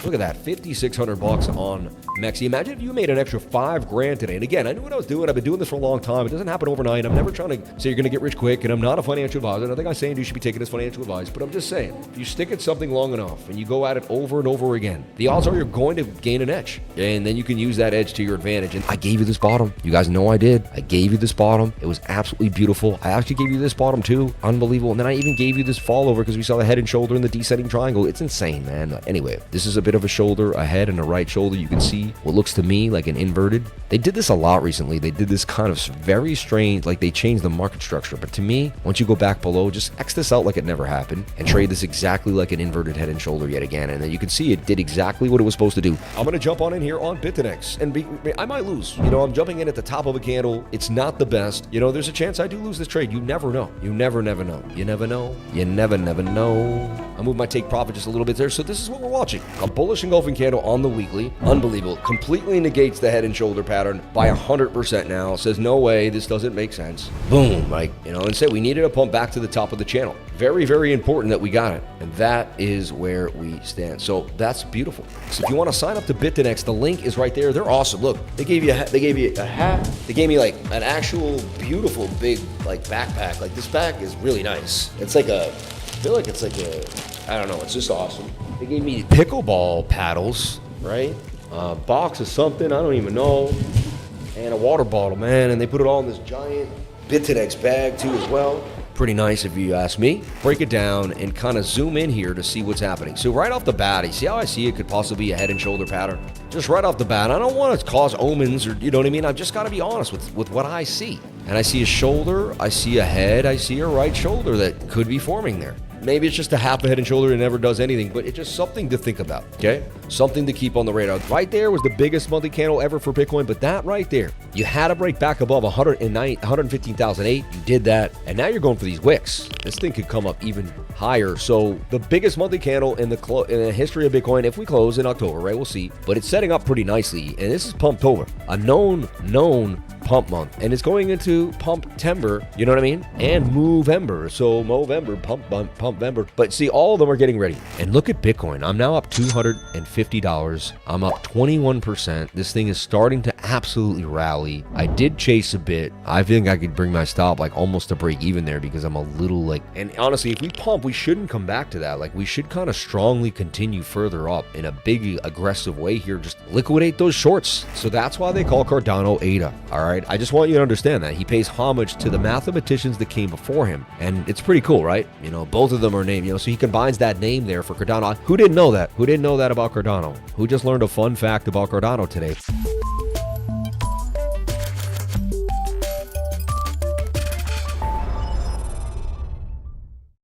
Look at that, 5,600 bucks on Mexi. Imagine if you made an extra 5 grand today. And again, I knew what I was doing. I've been doing this for a long time. It doesn't happen overnight. I'm never trying to say you're going to get rich quick, and I'm not a financial advisor. I think I'm saying you should be taking this financial advice, but I'm just saying, if you stick at something long enough and you go at it over and over again, the odds are you're going to gain an edge, and then you can use that edge to your advantage. And I gave you this bottom. You guys know I did. I gave you this bottom. It was absolutely beautiful. I actually gave you this bottom too. Unbelievable. And then I even gave you this fall over because we saw the head and shoulder and the descending triangle. It's insane, man. Anyway, this is a bit of a shoulder, a head and a right shoulder. You can see what looks to me like an inverted. They did this a lot recently. They did this kind of very strange, like they changed the market structure. But to me, once you go back below, just X this out like it never happened and trade this exactly like an inverted head and shoulder yet again. And then you can see it did exactly what it was supposed to do. I'm going to jump on in here on Bitfinex, and I might lose. You know, I'm jumping in at the top of a candle. It's not the best. You know, there's a chance I do lose this trade. You never know. You never know. You never know. You never know. I moved my take profit just a little bit there. So this is what we're watching. A bullish engulfing candle on the weekly. Unbelievable. Completely negates the head and shoulder pattern by 100% now. Says, no way, this doesn't make sense. Boom, like, you know, and said we needed a pump back to the top of the channel. Very, very important that we got it. And that is where we stand. So that's beautiful. So if you want to sign up to Bitfinex, the link is right there. They're awesome. Look, they gave you a hat. They gave me like an actual beautiful big like backpack. Like this bag is really nice. It's like I feel like it's like I don't know. It's just awesome. They gave me pickleball paddles, right? A box of something, I don't even know. And a water bottle, man. And they put it all in this giant Bitfinex bag too as well. Pretty nice if you ask me. Break it down and kind of zoom in here to see what's happening. So right off the bat, you see how I see it could possibly be a head and shoulder pattern? Just right off the bat, I don't want to cause omens or, you know what I mean? I've just got to be honest with what I see. And I see a shoulder, I see a head, I see a right shoulder that could be forming there. Maybe it's just a half a head and shoulder and never does anything, but it's just something to think about, okay? Something to keep on the radar. Right there was the biggest monthly candle ever for Bitcoin, but that right there, you had to break back above 115,008. You did that, and now you're going for these wicks. This thing could come up even higher. So the biggest monthly candle in the history of Bitcoin, if we close in October, right? We'll see. But it's setting up pretty nicely, and this is Pumptober, a known pump month, and it's going into Pumptember, you know what I mean? And Movember, so Movember, Pumpvember. But see, all of them are getting ready. And look at Bitcoin. I'm now up $250. I'm up 21%. This thing is starting to absolutely rally. I did chase a bit. I think I could bring my stop like almost to break even there because I'm a little like, and honestly, if we pump, we shouldn't come back to that. Like we should kind of strongly continue further up in a big aggressive way here. Just liquidate those shorts. So that's why they call Cardano ADA. All right. I just want you to understand that he pays homage to the mathematicians that came before him, and it's pretty cool, right? You know, both of them are named, you know, so he combines that name there for Cardano. Who didn't know that? Who didn't know that about Cardano? Who just learned a fun fact about Cardano today?